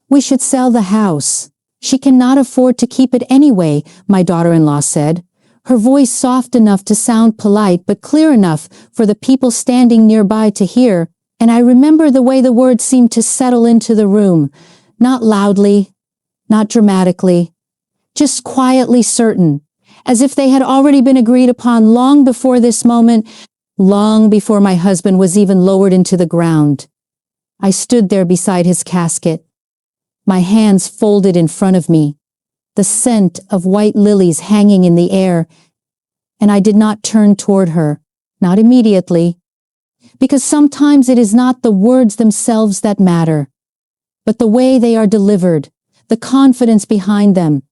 "We should sell the house. She cannot afford to keep it anyway," my daughter-in-law said, her voice soft enough to sound polite but clear enough for the people standing nearby to hear, and I remember the way the words seemed to settle into the room, not loudly, not dramatically, just quietly certain, as if they had already been agreed upon long before this moment, long before my husband was even lowered into the ground. I stood there beside his casket, my hands folded in front of me, the scent of white lilies hanging in the air, and I did not turn toward her, not immediately, because sometimes it is not the words themselves that matter, but the way they are delivered, the confidence behind them,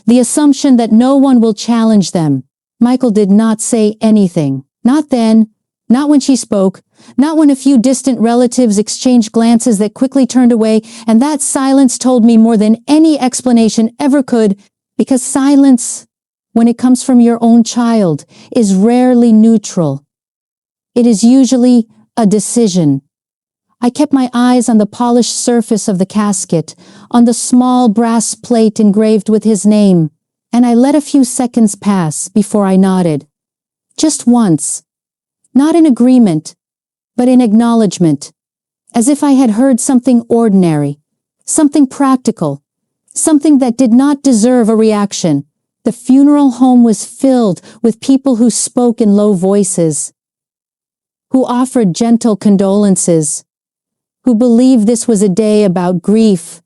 the assumption that no one will challenge them. Michael did not say anything, not then, not when she spoke, not when a few distant relatives exchanged glances that quickly turned away, and that silence told me more than any explanation ever could, because silence, when it comes from your own child, is rarely neutral. It is usually a decision. I kept my eyes on the polished surface of the casket, on the small brass plate engraved with his name, and I let a few seconds pass before I nodded. Just once. Not in agreement, but in acknowledgement, as if I had heard something ordinary, something practical, something that did not deserve a reaction. The funeral home was filled with people who spoke in low voices, who offered gentle condolences, who believed this was a day about grief,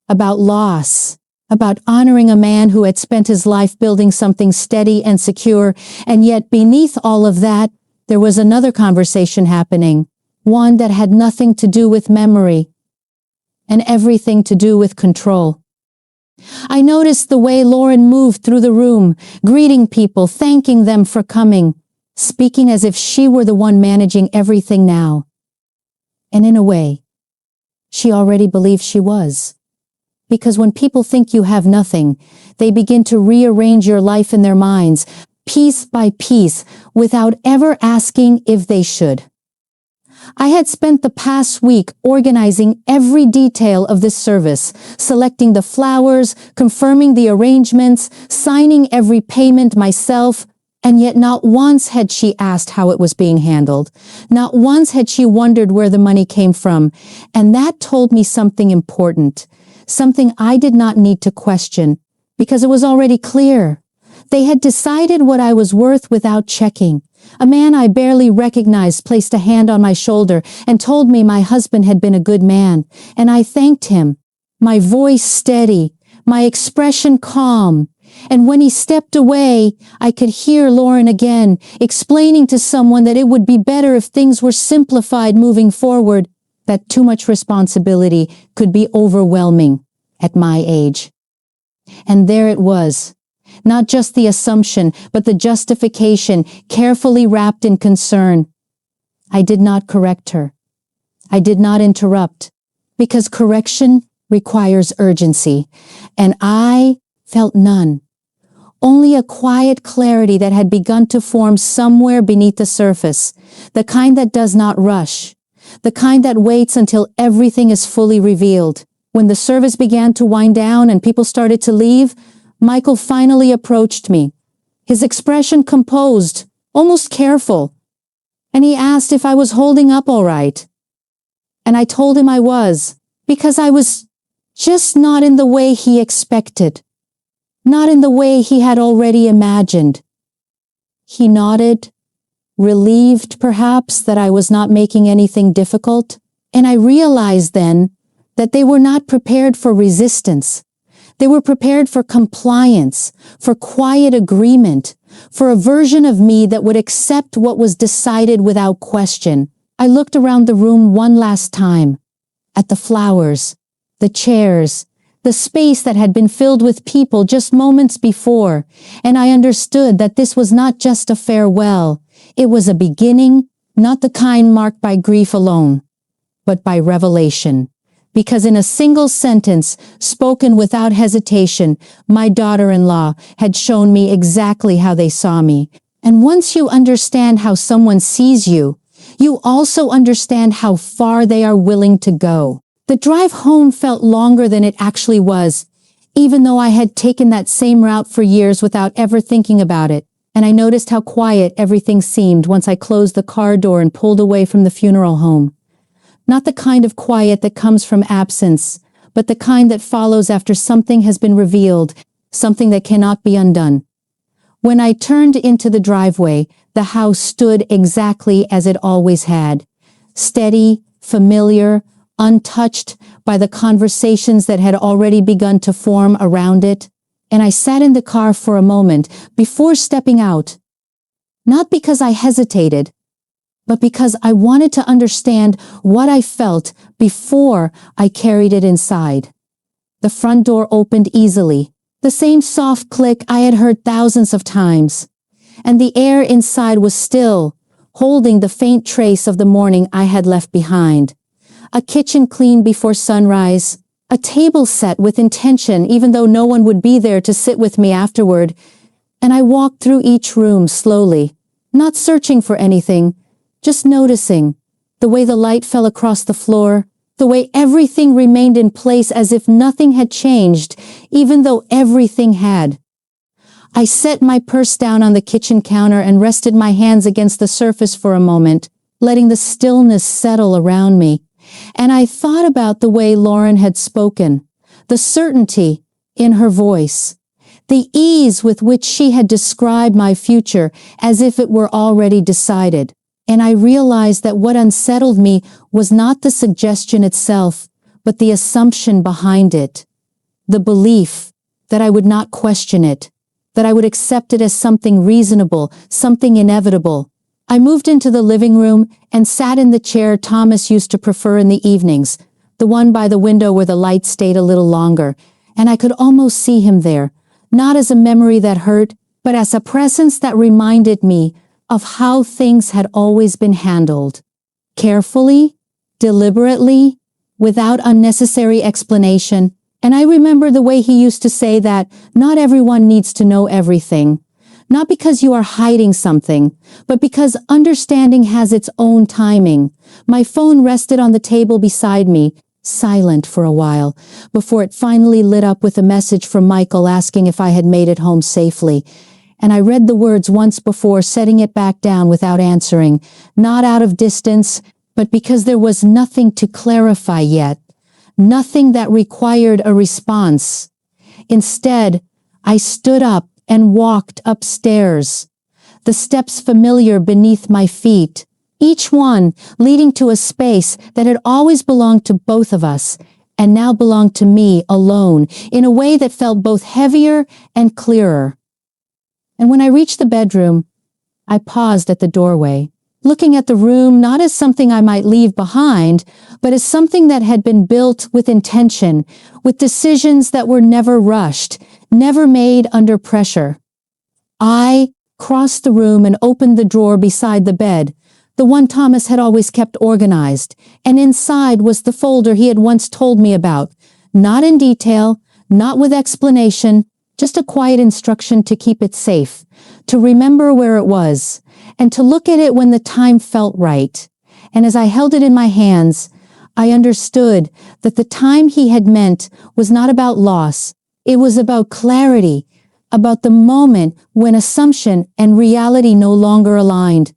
about loss, about honoring a man who had spent his life building something steady and secure, and yet beneath all of that, there was another conversation happening, one that had nothing to do with memory and everything to do with control. I noticed the way Lauren moved through the room, greeting people, thanking them for coming, speaking as if she were the one managing everything now. And in a way, she already believed she was. Because when people think you have nothing, they begin to rearrange your life in their minds, piece by piece, without ever asking if they should. I had spent the past week organizing every detail of this service, selecting the flowers, confirming the arrangements, signing every payment myself, and yet not once had she asked how it was being handled. Not once had she wondered where the money came from, and that told me something important, something I did not need to question, because it was already clear. They had decided what I was worth without checking. A man I barely recognized placed a hand on my shoulder and told me my husband had been a good man, and I thanked him, my voice steady, my expression calm. And when he stepped away, I could hear Lauren again, explaining to someone that it would be better if things were simplified moving forward, that too much responsibility could be overwhelming at my age. And there it was. Not just the assumption, but the justification, carefully wrapped in concern. I did not correct her. I did not interrupt, because correction requires urgency, and I felt none. Only a quiet clarity that had begun to form somewhere beneath the surface, the kind that does not rush, the kind that waits until everything is fully revealed. When the service began to wind down and people started to leave, Michael finally approached me, his expression composed, almost careful, and he asked if I was holding up all right. And I told him I was, because I was just not in the way he expected, not in the way he had already imagined. He nodded, relieved perhaps that I was not making anything difficult, and I realized then that they were not prepared for resistance. They were prepared for compliance, for quiet agreement, for a version of me that would accept what was decided without question. I looked around the room one last time, at the flowers, the chairs, the space that had been filled with people just moments before, and I understood that this was not just a farewell. It was a beginning, not the kind marked by grief alone, but by revelation. Because in a single sentence, spoken without hesitation, my daughter-in-law had shown me exactly how they saw me. And once you understand how someone sees you, you also understand how far they are willing to go. The drive home felt longer than it actually was, even though I had taken that same route for years without ever thinking about it, and I noticed how quiet everything seemed once I closed the car door and pulled away from the funeral home. Not the kind of quiet that comes from absence, but the kind that follows after something has been revealed, something that cannot be undone. When I turned into the driveway, the house stood exactly as it always had. Steady, familiar, untouched by the conversations that had already begun to form around it, and I sat in the car for a moment before stepping out. Not because I hesitated, but because I wanted to understand what I felt before I carried it inside. The front door opened easily, the same soft click I had heard thousands of times, and the air inside was still, holding the faint trace of the morning I had left behind. A kitchen cleaned before sunrise, a table set with intention even though no one would be there to sit with me afterward, and I walked through each room slowly, not searching for anything, just noticing the way the light fell across the floor, the way everything remained in place as if nothing had changed, even though everything had. I set my purse down on the kitchen counter and rested my hands against the surface for a moment, letting the stillness settle around me. And I thought about the way Lauren had spoken, the certainty in her voice, the ease with which she had described my future as if it were already decided. And I realized that what unsettled me was not the suggestion itself, but the assumption behind it. The belief that I would not question it, that I would accept it as something reasonable, something inevitable. I moved into the living room and sat in the chair Thomas used to prefer in the evenings, the one by the window where the light stayed a little longer, and I could almost see him there, not as a memory that hurt, but as a presence that reminded me of how things had always been handled. Carefully, deliberately, without unnecessary explanation, and I remember the way he used to say that not everyone needs to know everything. Not because you are hiding something, but because understanding has its own timing. My phone rested on the table beside me, silent for a while, before it finally lit up with a message from Michael asking if I had made it home safely. And I read the words once before, setting it back down without answering, not out of distance, but because there was nothing to clarify yet, nothing that required a response. Instead, I stood up and walked upstairs, the steps familiar beneath my feet, each one leading to a space that had always belonged to both of us, and now belonged to me alone, in a way that felt both heavier and clearer. And when I reached the bedroom, I paused at the doorway, looking at the room not as something I might leave behind, but as something that had been built with intention, with decisions that were never rushed, never made under pressure. I crossed the room and opened the drawer beside the bed, the one Thomas had always kept organized, and inside was the folder he had once told me about, not in detail, not with explanation, just a quiet instruction to keep it safe, to remember where it was, and to look at it when the time felt right. And as I held it in my hands, I understood that the time he had meant was not about loss. It was about clarity, about the moment when assumption and reality no longer aligned.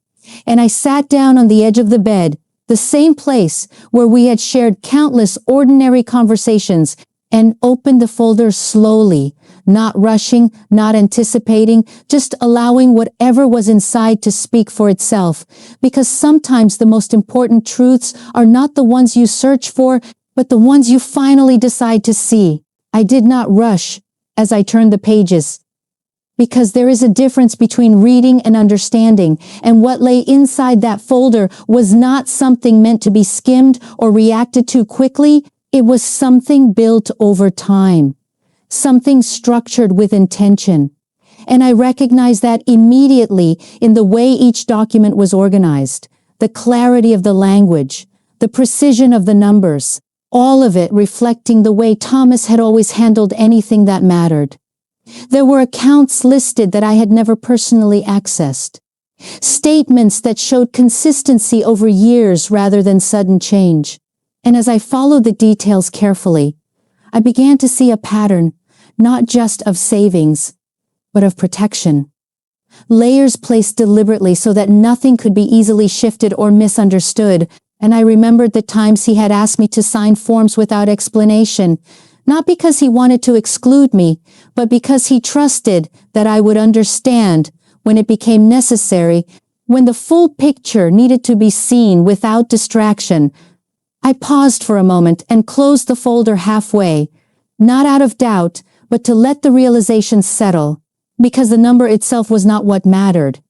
And I sat down on the edge of the bed, the same place where we had shared countless ordinary conversations, and opened the folder slowly, not rushing, not anticipating, just allowing whatever was inside to speak for itself. Because sometimes the most important truths are not the ones you search for, but the ones you finally decide to see. I did not rush as I turned the pages, because there is a difference between reading and understanding, and what lay inside that folder was not something meant to be skimmed or reacted to quickly. It was something built over time, something structured with intention. And I recognized that immediately in the way each document was organized, the clarity of the language, the precision of the numbers, all of it reflecting the way Thomas had always handled anything that mattered. There were accounts listed that I had never personally accessed, statements that showed consistency over years rather than sudden change, And as I followed the details carefully, I began to see a pattern, not just of savings, but of protection. Layers placed deliberately so that nothing could be easily shifted or misunderstood, and I remembered the times he had asked me to sign forms without explanation, not because he wanted to exclude me, but because he trusted that I would understand when it became necessary, when the full picture needed to be seen without distraction. I paused for a moment and closed the folder halfway, not out of doubt, but to let the realization settle, because the number itself was not what mattered.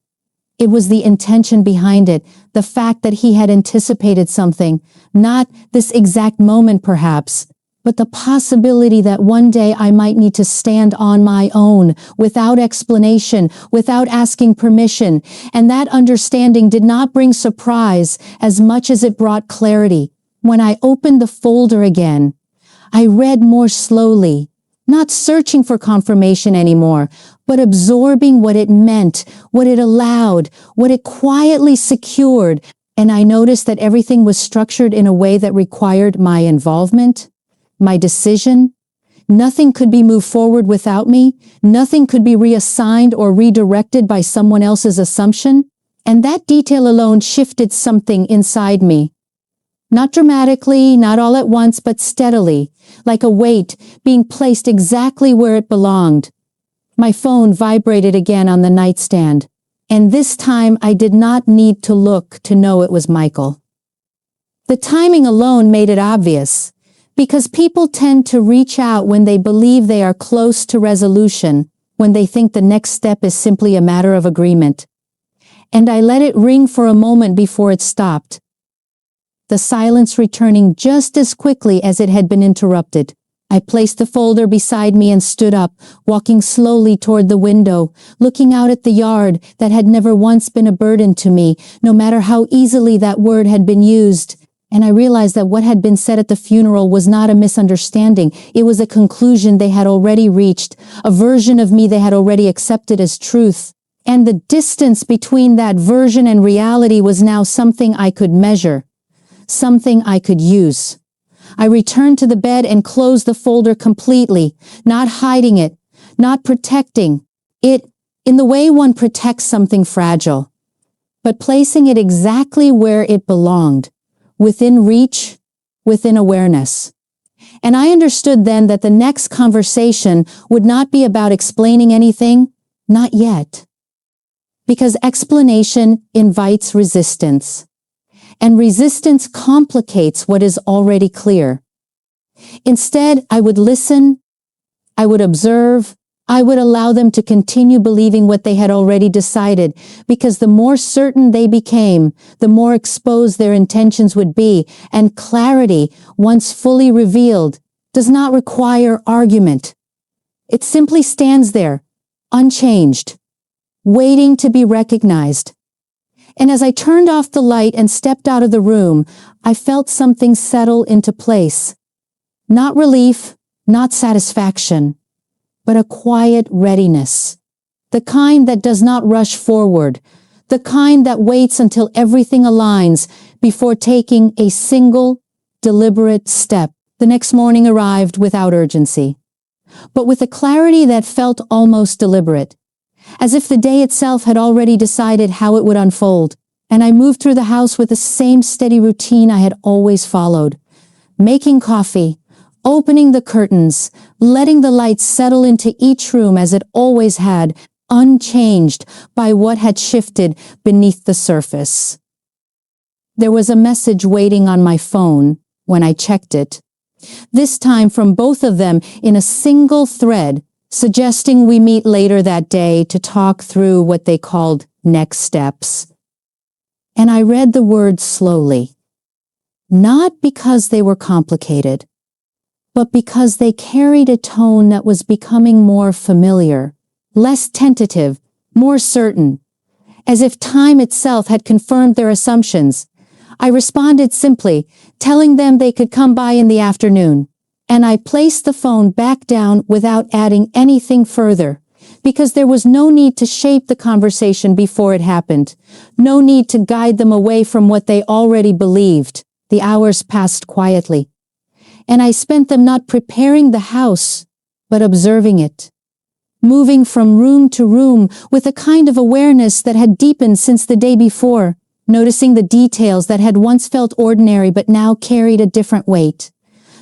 It was the intention behind it, the fact that he had anticipated something, not this exact moment perhaps, but the possibility that one day I might need to stand on my own, without explanation, without asking permission, and that understanding did not bring surprise as much as it brought clarity. When I opened the folder again, I read more slowly, not searching for confirmation anymore, but absorbing what it meant, what it allowed, what it quietly secured, and I noticed that everything was structured in a way that required my involvement, my decision. Nothing could be moved forward without me. Nothing could be reassigned or redirected by someone else's assumption. And that detail alone shifted something inside me. Not dramatically, not all at once, but steadily, like a weight being placed exactly where it belonged. My phone vibrated again on the nightstand, and this time I did not need to look to know it was Michael. The timing alone made it obvious, because people tend to reach out when they believe they are close to resolution, when they think the next step is simply a matter of agreement. And I let it ring for a moment before it stopped, the silence returning just as quickly as it had been interrupted. I placed the folder beside me and stood up, walking slowly toward the window, looking out at the yard that had never once been a burden to me, no matter how easily that word had been used. And I realized that what had been said at the funeral was not a misunderstanding. It was a conclusion they had already reached, a version of me they had already accepted as truth. And the distance between that version and reality was now something I could measure, something I could use. I returned to the bed and closed the folder completely, not hiding it, not protecting it in the way one protects something fragile, but placing it exactly where it belonged, within reach, within awareness. And I understood then that the next conversation would not be about explaining anything, not yet. Because explanation invites resistance, and resistance complicates what is already clear. Instead, I would listen, I would observe, I would allow them to continue believing what they had already decided, because the more certain they became, the more exposed their intentions would be, and clarity, once fully revealed, does not require argument. It simply stands there, unchanged, waiting to be recognized. And as I turned off the light and stepped out of the room, I felt something settle into place. Not relief, not satisfaction, but a quiet readiness. The kind that does not rush forward, the kind that waits until everything aligns before taking a single, deliberate step. The next morning arrived without urgency, but with a clarity that felt almost deliberate, as if the day itself had already decided how it would unfold. And I moved through the house with the same steady routine I had always followed, making coffee, opening the curtains, letting the light settle into each room as it always had, unchanged by what had shifted beneath the surface. There was a message waiting on my phone when I checked it, this time from both of them in a single thread, suggesting we meet later that day to talk through what they called next steps. And I read the words slowly, not because they were complicated, but because they carried a tone that was becoming more familiar, less tentative, more certain, as if time itself had confirmed their assumptions. I responded simply, telling them they could come by in the afternoon, and I placed the phone back down without adding anything further, because there was no need to shape the conversation before it happened, no need to guide them away from what they already believed. The hours passed quietly, and I spent them not preparing the house, but observing it. Moving from room to room with a kind of awareness that had deepened since the day before, noticing the details that had once felt ordinary but now carried a different weight.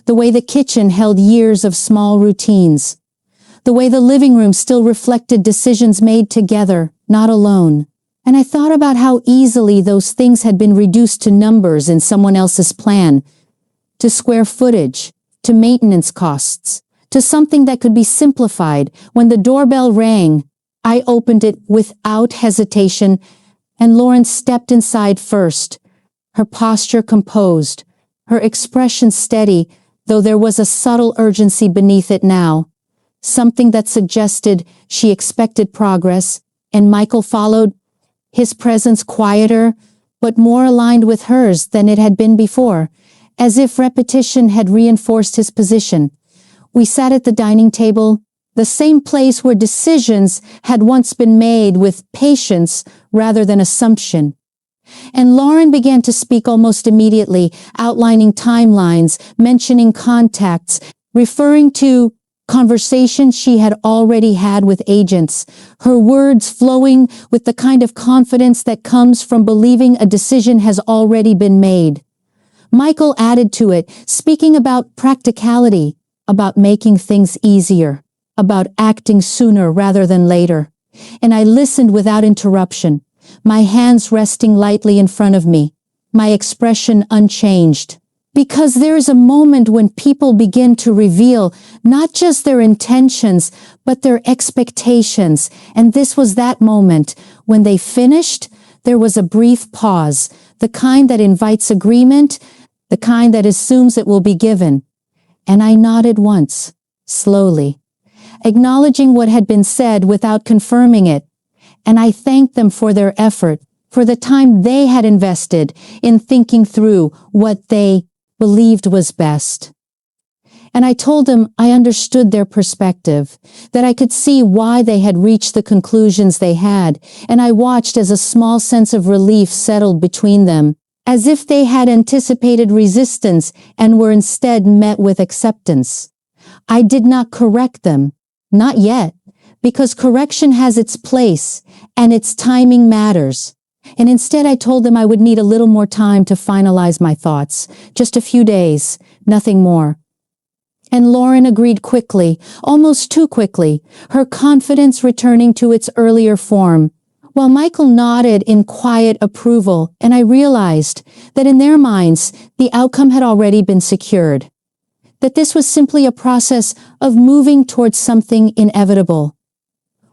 The way the kitchen held years of small routines. The way the living room still reflected decisions made together, not alone. And I thought about how easily those things had been reduced to numbers in someone else's plan, to square footage, to maintenance costs, to something that could be simplified. When the doorbell rang, I opened it without hesitation, and Lauren stepped inside first, her posture composed, her expression steady, though there was a subtle urgency beneath it now, something that suggested she expected progress, and Michael followed, his presence quieter, but more aligned with hers than it had been before, as if repetition had reinforced his position. We sat at the dining table, the same place where decisions had once been made with patience rather than assumption. And Lauren began to speak almost immediately, outlining timelines, mentioning contacts, referring to conversations she had already had with agents, her words flowing with the kind of confidence that comes from believing a decision has already been made. Michael added to it, speaking about practicality, about making things easier, about acting sooner rather than later. And I listened without interruption, my hands resting lightly in front of me, my expression unchanged. Because there is a moment when people begin to reveal not just their intentions, but their expectations. And this was that moment. When they finished, there was a brief pause, the kind that invites agreement, the kind that assumes it will be given. And I nodded once, slowly, acknowledging what had been said without confirming it. And I thanked them for their effort, for the time they had invested in thinking through what they believed was best. And I told them I understood their perspective, that I could see why they had reached the conclusions they had, and I watched as a small sense of relief settled between them, as if they had anticipated resistance and were instead met with acceptance. I did not correct them, not yet, because correction has its place, and its timing matters. And instead I told them I would need a little more time to finalize my thoughts, just a few days, nothing more. And Lauren agreed quickly, almost too quickly, her confidence returning to its earlier form, while Michael nodded in quiet approval, and I realized that in their minds, the outcome had already been secured. That this was simply a process of moving towards something inevitable.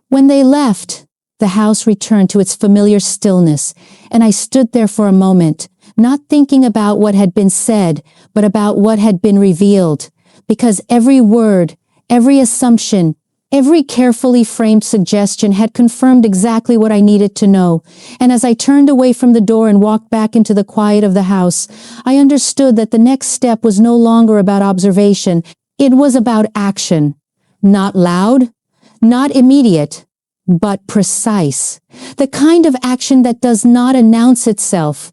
When they left, the house returned to its familiar stillness, and I stood there for a moment, not thinking about what had been said, but about what had been revealed, because every word, every assumption, every carefully framed suggestion had confirmed exactly what I needed to know. And as I turned away from the door and walked back into the quiet of the house, I understood that the next step was no longer about observation. It was about action. Not loud, not immediate, but precise. The kind of action that does not announce itself,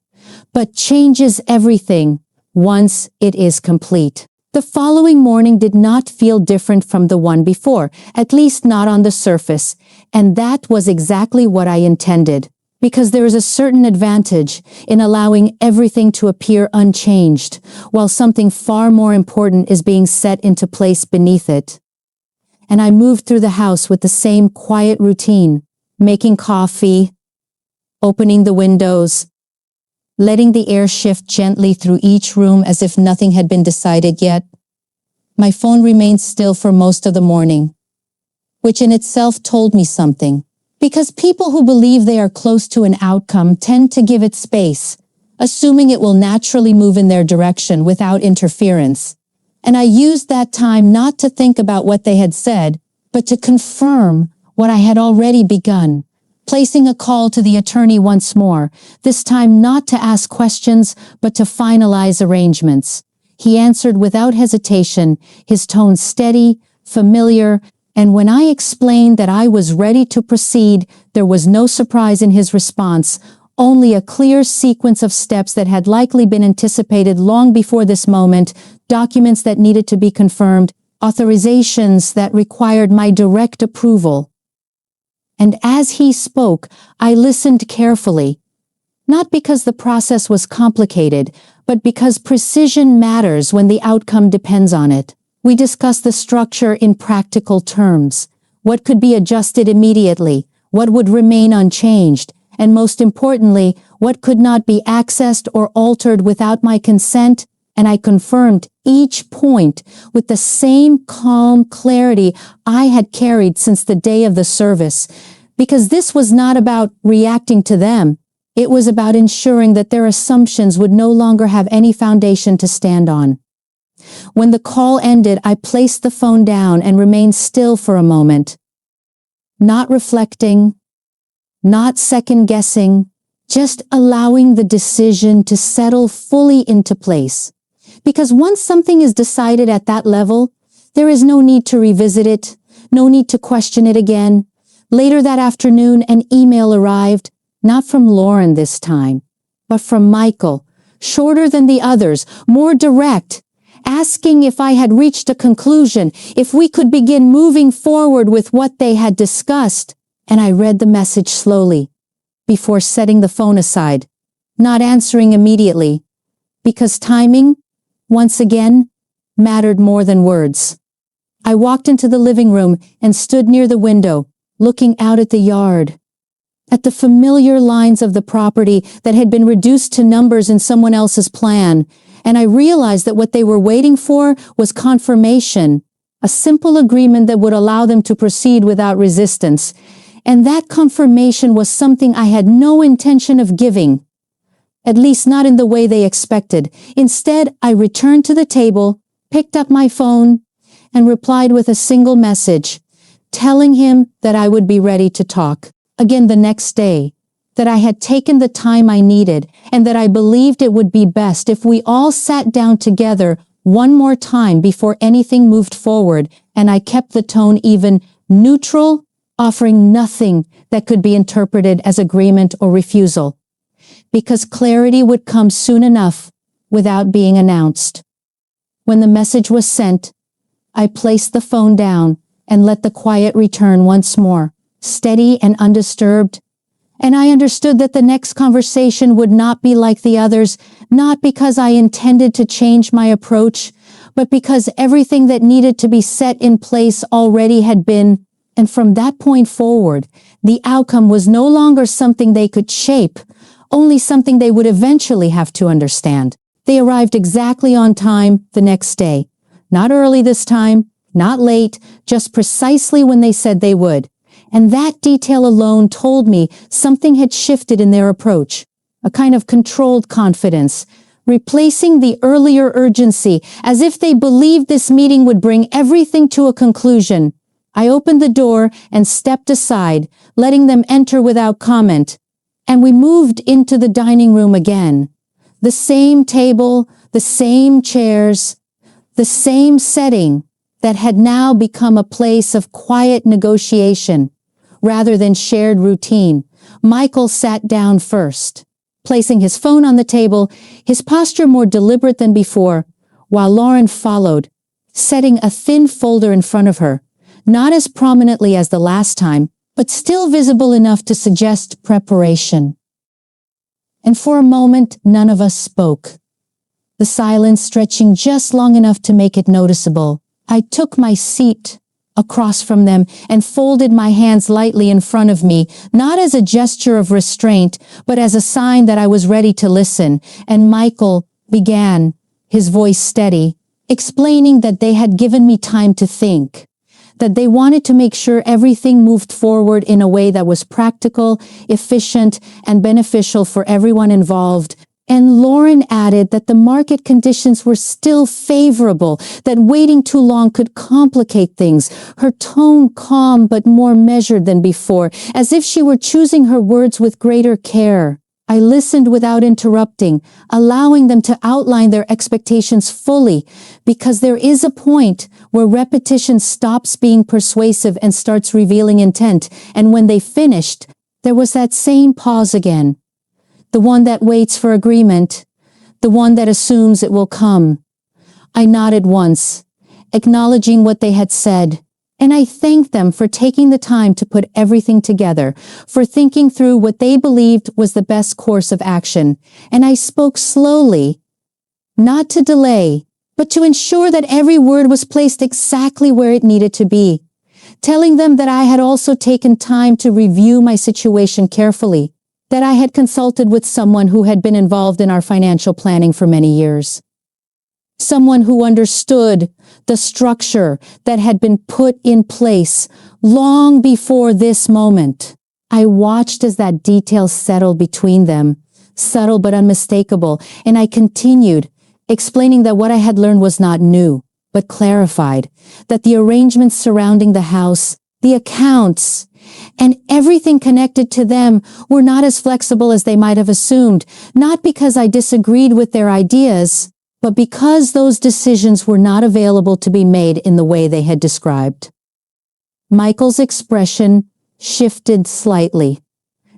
but changes everything once it is complete. The following morning did not feel different from the one before, at least not on the surface, and that was exactly what I intended, because there is a certain advantage in allowing everything to appear unchanged, while something far more important is being set into place beneath it. And I moved through the house with the same quiet routine, making coffee, opening the windows, letting the air shift gently through each room as if nothing had been decided yet. My phone remained still for most of the morning, which in itself told me something, because people who believe they are close to an outcome tend to give it space, assuming it will naturally move in their direction without interference. And I used that time not to think about what they had said, but to confirm what I had already begun, placing a call to the attorney once more, this time not to ask questions, but to finalize arrangements. He answered without hesitation, his tone steady, familiar, and when I explained that I was ready to proceed, there was no surprise in his response, only a clear sequence of steps that had likely been anticipated long before this moment, documents that needed to be confirmed, authorizations that required my direct approval. And as he spoke, I listened carefully. Not because the process was complicated, but because precision matters when the outcome depends on it. We discussed the structure in practical terms. What could be adjusted immediately, what would remain unchanged, and most importantly, what could not be accessed or altered without my consent, and I confirmed each point with the same calm clarity I had carried since the day of the service, because this was not about reacting to them. It was about ensuring that their assumptions would no longer have any foundation to stand on. When the call ended, I placed the phone down and remained still for a moment. Not reflecting, not second-guessing, just allowing the decision to settle fully into place. Because once something is decided at that level, there is no need to revisit it, no need to question it again. Later that afternoon, an email arrived. Not from Lauren this time, but from Michael, shorter than the others, more direct, asking if I had reached a conclusion, if we could begin moving forward with what they had discussed. And I read the message slowly, before setting the phone aside, not answering immediately, because timing, once again, mattered more than words. I walked into the living room and stood near the window, looking out at the yard, at the familiar lines of the property that had been reduced to numbers in someone else's plan, and I realized that what they were waiting for was confirmation, a simple agreement that would allow them to proceed without resistance. And that confirmation was something I had no intention of giving, at least not in the way they expected. Instead, I returned to the table, picked up my phone, and replied with a single message, telling him that I would be ready to talk again the next day, that I had taken the time I needed, and that I believed it would be best if we all sat down together one more time before anything moved forward, and I kept the tone even, neutral, offering nothing that could be interpreted as agreement or refusal, because clarity would come soon enough without being announced. When the message was sent, I placed the phone down and let the quiet return once more, steady and undisturbed, and I understood that the next conversation would not be like the others, not because I intended to change my approach, but because everything that needed to be set in place already had been, and from that point forward, the outcome was no longer something they could shape, only something they would eventually have to understand. They arrived exactly on time the next day. Not early this time, not late, just precisely when they said they would. And that detail alone told me something had shifted in their approach, a kind of controlled confidence, replacing the earlier urgency, as if they believed this meeting would bring everything to a conclusion. I opened the door and stepped aside, letting them enter without comment, and we moved into the dining room again. The same table, the same chairs, the same setting that had now become a place of quiet negotiation rather than shared routine. Michael sat down first, placing his phone on the table, his posture more deliberate than before, while Lauren followed, setting a thin folder in front of her, not as prominently as the last time, but still visible enough to suggest preparation. And for a moment, none of us spoke, the silence stretching just long enough to make it noticeable. I took my seat across from them and folded my hands lightly in front of me, not as a gesture of restraint, but as a sign that I was ready to listen. And Michael began, his voice steady, explaining that they had given me time to think, that they wanted to make sure everything moved forward in a way that was practical, efficient, and beneficial for everyone involved. And Lauren added that the market conditions were still favorable, that waiting too long could complicate things, her tone calm but more measured than before, as if she were choosing her words with greater care. I listened without interrupting, allowing them to outline their expectations fully, because there is a point where repetition stops being persuasive and starts revealing intent, and when they finished, there was that same pause again. the one that waits for agreement, the one that assumes it will come. I nodded once, acknowledging what they had said, and I thanked them for taking the time to put everything together, for thinking through what they believed was the best course of action. And I spoke slowly, not to delay, but to ensure that every word was placed exactly where it needed to be, telling them that I had also taken time to review my situation carefully, that I had consulted with someone who had been involved in our financial planning for many years. Someone who understood the structure that had been put in place long before this moment. I watched as that detail settled between them, subtle but unmistakable, and I continued, explaining that what I had learned was not new, but clarified, that the arrangements surrounding the house, the accounts, and everything connected to them were not as flexible as they might have assumed, not because I disagreed with their ideas, but because those decisions were not available to be made in the way they had described. Michael's expression shifted slightly,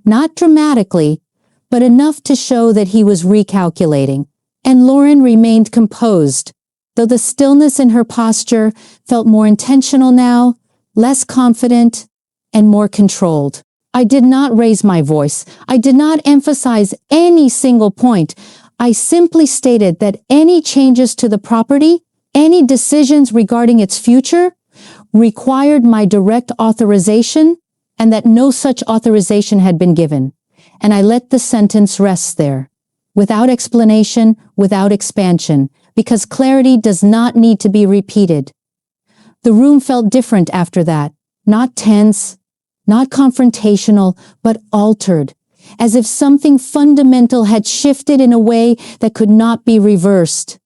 not dramatically, but enough to show that he was recalculating, and Lauren remained composed, though the stillness in her posture felt more intentional now, less confident, and more controlled. I did not raise my voice. I did not emphasize any single point. I simply stated that any changes to the property, any decisions regarding its future, required my direct authorization, and that no such authorization had been given. And I let the sentence rest there, without explanation, without expansion, because clarity does not need to be repeated. The room felt different after that, not tense, not confrontational, but altered, as if something fundamental had shifted in a way that could not be reversed.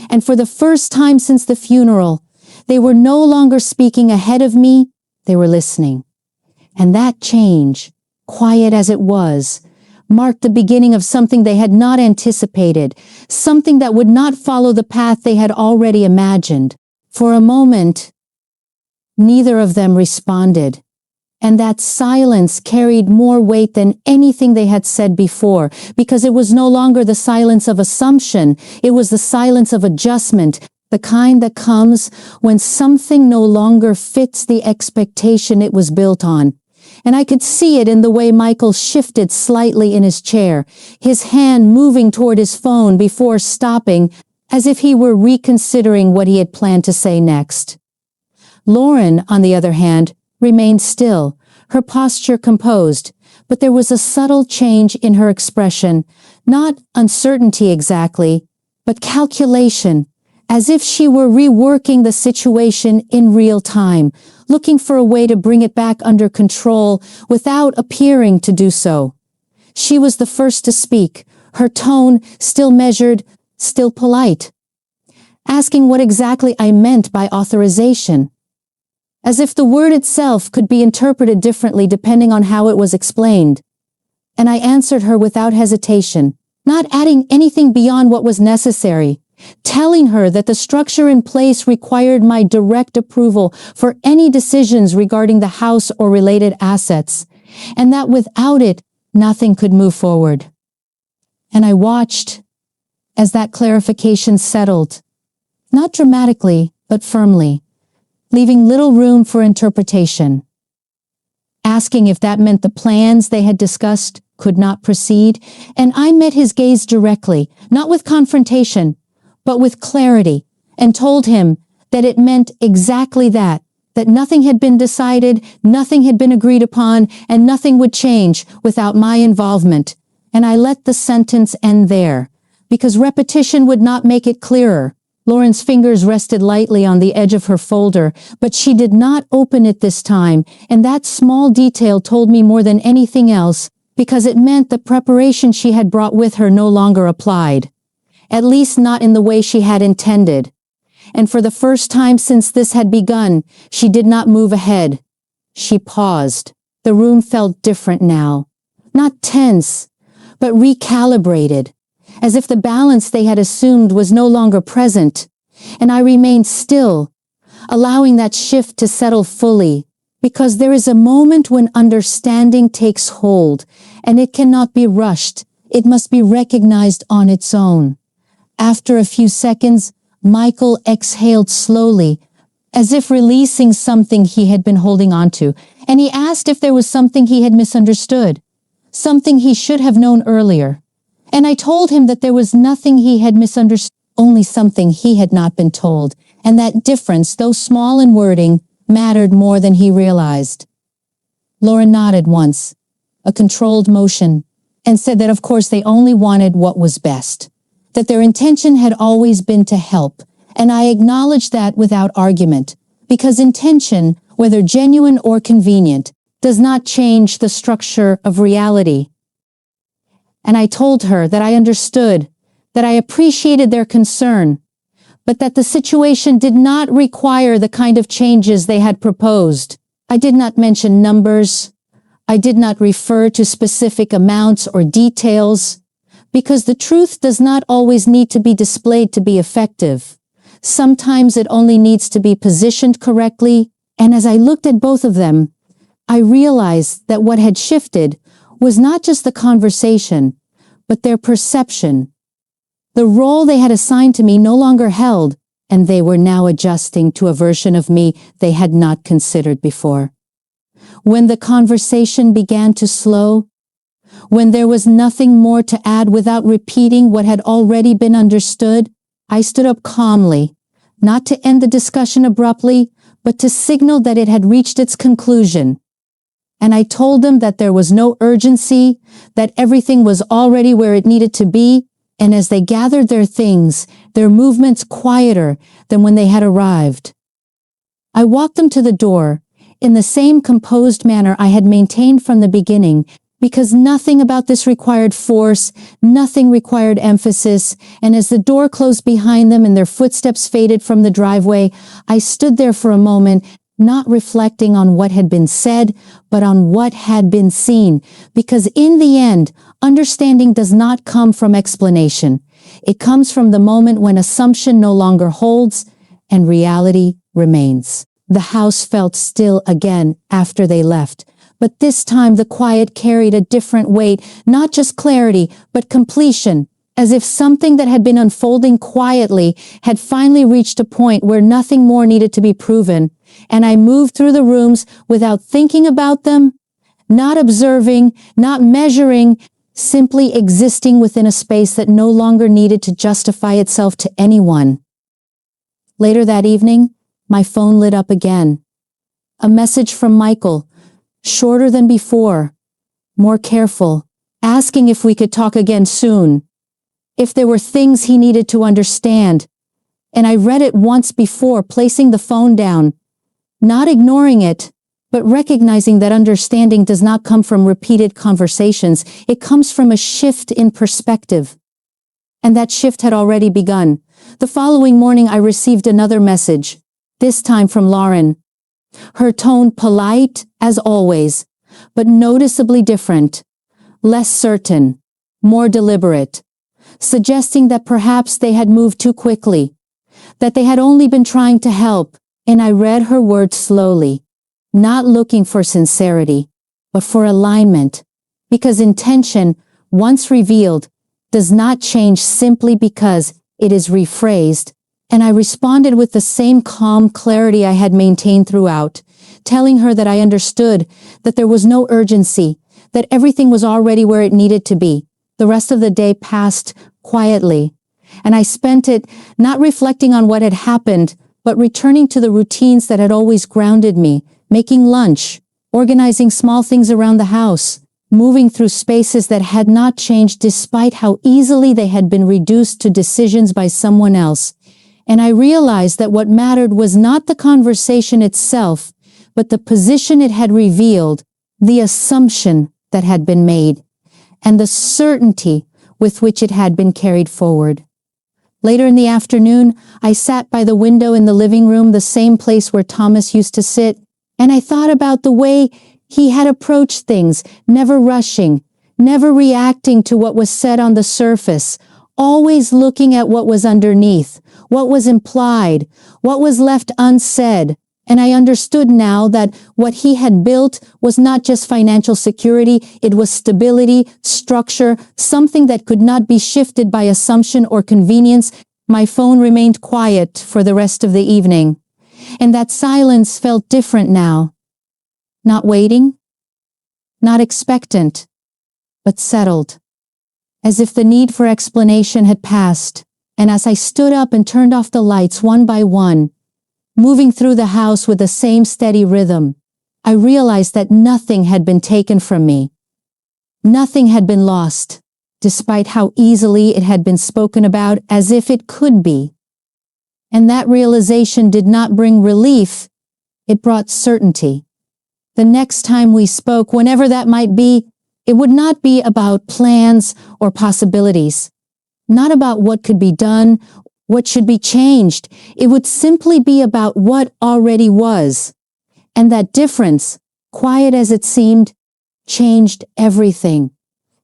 And for the first time since the funeral, they were no longer speaking ahead of me, they were listening. And that change, quiet as it was, marked the beginning of something they had not anticipated, something that would not follow the path they had already imagined. For a moment, neither of them responded. And that silence carried more weight than anything they had said before, because it was no longer the silence of assumption, it was the silence of adjustment, the kind that comes when something no longer fits the expectation it was built on. And I could see it in the way Michael shifted slightly in his chair, his hand moving toward his phone before stopping, as if he were reconsidering what he had planned to say next. Lauren, on the other hand, remained still, her posture composed, but there was a subtle change in her expression, not uncertainty exactly, but calculation, as if she were reworking the situation in real time, looking for a way to bring it back under control without appearing to do so. She was the first to speak, her tone still measured, still polite, asking what exactly I meant by authorization, as if the word itself could be interpreted differently depending on how it was explained. And I answered her without hesitation, not adding anything beyond what was necessary, telling her that the structure in place required my direct approval for any decisions regarding the house or related assets, and that without it, nothing could move forward. And I watched as that clarification settled, not dramatically, but firmly, leaving little room for interpretation. Asking if that meant the plans they had discussed could not proceed, and I met his gaze directly, not with confrontation, but with clarity, and told him that it meant exactly that nothing had been decided, nothing had been agreed upon, and nothing would change without my involvement. And I let the sentence end there, because repetition would not make it clearer. Lauren's fingers rested lightly on the edge of her folder, but she did not open it this time, and that small detail told me more than anything else, because it meant the preparation she had brought with her no longer applied, at least not in the way she had intended. And for the first time since this had begun, she did not move ahead. She paused. The room felt different now, not tense, but recalibrated, as if the balance they had assumed was no longer present, and I remained still, allowing that shift to settle fully, because there is a moment when understanding takes hold, and it cannot be rushed, It must be recognized on its own. After a few seconds, Michael exhaled slowly, as if releasing something he had been holding on to, and he asked if there was something he had misunderstood, something he should have known earlier. And I told him that there was nothing he had misunderstood, only something he had not been told, and that difference, though small in wording, mattered more than he realized. Lauren nodded once, a controlled motion, and said that of course they only wanted what was best, that their intention had always been to help, and I acknowledged that without argument, because intention, whether genuine or convenient, does not change the structure of reality. And I told her that I understood, that I appreciated their concern, but that the situation did not require the kind of changes they had proposed. I did not mention numbers. I did not refer to specific amounts or details, because the truth does not always need to be displayed to be effective. Sometimes it only needs to be positioned correctly, and as I looked at both of them, I realized that what had shifted was not just the conversation, but their perception. The role they had assigned to me no longer held, and they were now adjusting to a version of me they had not considered before. When the conversation began to slow, when there was nothing more to add without repeating what had already been understood, I stood up calmly, not to end the discussion abruptly, but to signal that it had reached its conclusion. And I told them that there was no urgency, that everything was already where it needed to be, and as they gathered their things, their movements quieter than when they had arrived. I walked them to the door, in the same composed manner I had maintained from the beginning, because nothing about this required force, nothing required emphasis, and as the door closed behind them and their footsteps faded from the driveway, I stood there for a moment, not reflecting on what had been said, but on what had been seen, because in the end, understanding does not come from explanation. It comes from the moment when assumption no longer holds and reality remains. The house felt still again after they left, but this time the quiet carried a different weight, not just clarity, but completion, as if something that had been unfolding quietly had finally reached a point where nothing more needed to be proven, and I moved through the rooms without thinking about them, not observing, not measuring, simply existing within a space that no longer needed to justify itself to anyone. Later that evening, my phone lit up again. A message from Michael, shorter than before, more careful, asking if we could talk again soon, if there were things he needed to understand. And I read it once before, placing the phone down, not ignoring it, but recognizing that understanding does not come from repeated conversations. It comes from a shift in perspective. And that shift had already begun. The following morning I received another message, this time from Lauren. Her tone polite, as always, but noticeably different, less certain, more deliberate, suggesting that perhaps they had moved too quickly, that they had only been trying to help, and I read her words slowly, not looking for sincerity, but for alignment, because intention, once revealed, does not change simply because it is rephrased, and I responded with the same calm clarity I had maintained throughout, telling her that I understood, that there was no urgency, that everything was already where it needed to be. The rest of the day passed quietly, and I spent it not reflecting on what had happened, but returning to the routines that had always grounded me, making lunch, organizing small things around the house, moving through spaces that had not changed despite how easily they had been reduced to decisions by someone else. And I realized that what mattered was not the conversation itself, but the position it had revealed, the assumption that had been made, and the certainty with which it had been carried forward. Later in the afternoon, I sat by the window in the living room, the same place where Thomas used to sit, and I thought about the way he had approached things, never rushing, never reacting to what was said on the surface, always looking at what was underneath, what was implied, what was left unsaid, And I understood now that what he had built was not just financial security, it was stability, structure, something that could not be shifted by assumption or convenience. My phone remained quiet for the rest of the evening. And that silence felt different now. Not waiting, not expectant, but settled. As if the need for explanation had passed. And as I stood up and turned off the lights one by one, moving through the house with the same steady rhythm, I realized that nothing had been taken from me. Nothing had been lost, despite how easily it had been spoken about as if it could be. And that realization did not bring relief, it brought certainty. The next time we spoke, whenever that might be, it would not be about plans or possibilities, not about what could be done, what should be changed. It would simply be about what already was. And that difference, quiet as it seemed, changed everything.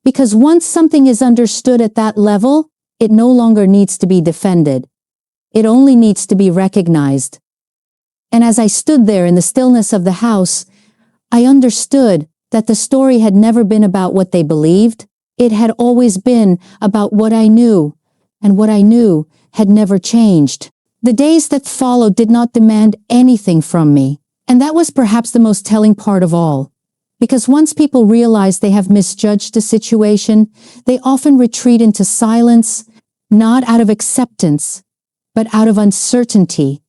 Because once something is understood at that level, it no longer needs to be defended. It only needs to be recognized. And as I stood there in the stillness of the house, I understood that the story had never been about what they believed. It had always been about what I knew, and what I knew had never changed. The days that followed did not demand anything from me, and that was perhaps the most telling part of all. Because once people realize they have misjudged a situation, they often retreat into silence, not out of acceptance, but out of uncertainty.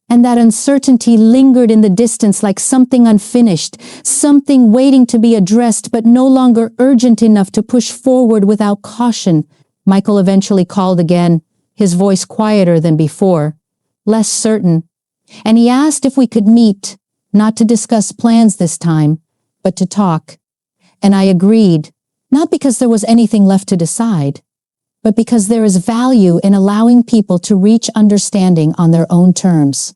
And that uncertainty lingered in the distance like something unfinished, something waiting to be addressed but no longer urgent enough to push forward without caution. Michael eventually called again, his voice quieter than before, less certain. And he asked if we could meet, not to discuss plans this time, but to talk. And I agreed, not because there was anything left to decide, but because there is value in allowing people to reach understanding on their own terms.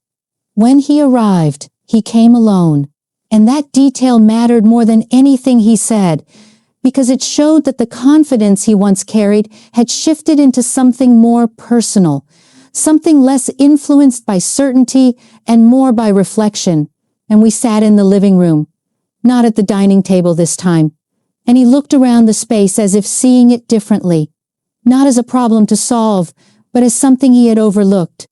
When he arrived, he came alone, and that detail mattered more than anything he said, because it showed that the confidence he once carried had shifted into something more personal, something less influenced by certainty and more by reflection. And we sat in the living room, not at the dining table this time, and he looked around the space as if seeing it differently. Not as a problem to solve, but as something he had overlooked.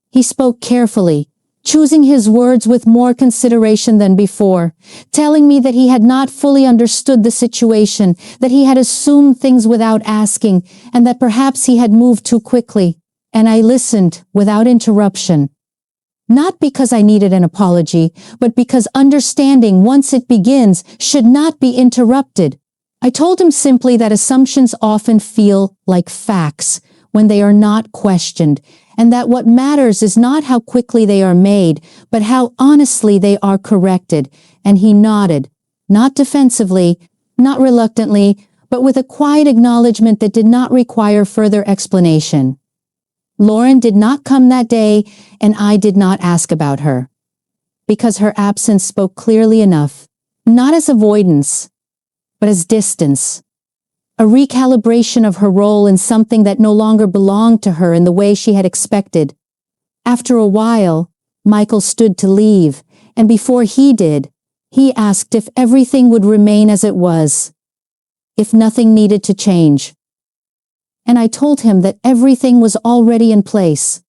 He spoke carefully, choosing his words with more consideration than before, telling me that he had not fully understood the situation, that he had assumed things without asking, and that perhaps he had moved too quickly. And I listened without interruption. Not because I needed an apology, but because understanding, once it begins, should not be interrupted. I told him simply that assumptions often feel like facts when they are not questioned, and that what matters is not how quickly they are made, but how honestly they are corrected. And he nodded, not defensively, not reluctantly, but with a quiet acknowledgement that did not require further explanation. Lauren did not come that day, and I did not ask about her, because her absence spoke clearly enough, not as avoidance, but as distance, a recalibration of her role in something that no longer belonged to her in the way she had expected. After a while, Michael stood to leave, and before he did, he asked if everything would remain as it was, if nothing needed to change. And I told him that everything was already in place,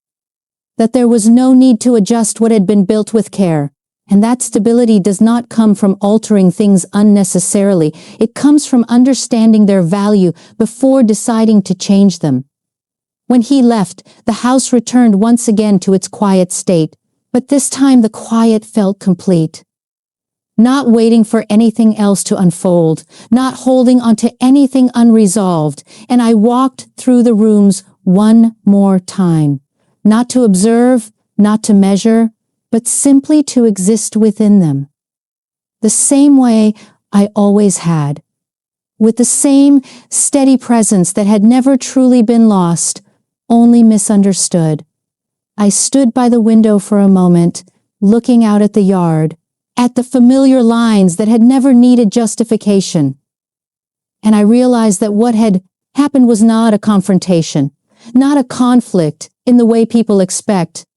that there was no need to adjust what had been built with care. And that stability does not come from altering things unnecessarily. It comes from understanding their value before deciding to change them. When he left, the house returned once again to its quiet state, but this time the quiet felt complete. Not waiting for anything else to unfold, not holding onto anything unresolved, and I walked through the rooms one more time, not to observe, not to measure, but simply to exist within them. The same way I always had, with the same steady presence that had never truly been lost, only misunderstood. I stood by the window for a moment, looking out at the yard, at the familiar lines that had never needed justification. And I realized that what had happened was not a confrontation, not a conflict in the way people expect,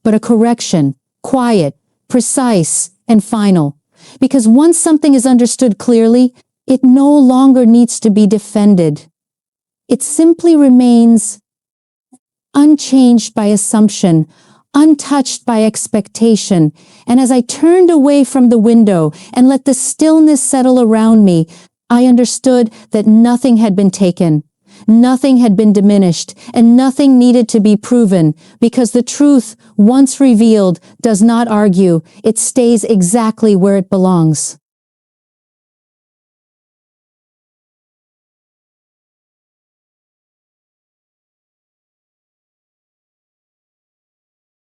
but a correction, quiet, precise, and final. Because once something is understood clearly, it no longer needs to be defended. It simply remains unchanged by assumption, untouched by expectation, and as I turned away from the window and let the stillness settle around me, I understood that nothing had been taken, nothing had been diminished, and nothing needed to be proven, because the truth, once revealed, does not argue, it stays exactly where it belongs.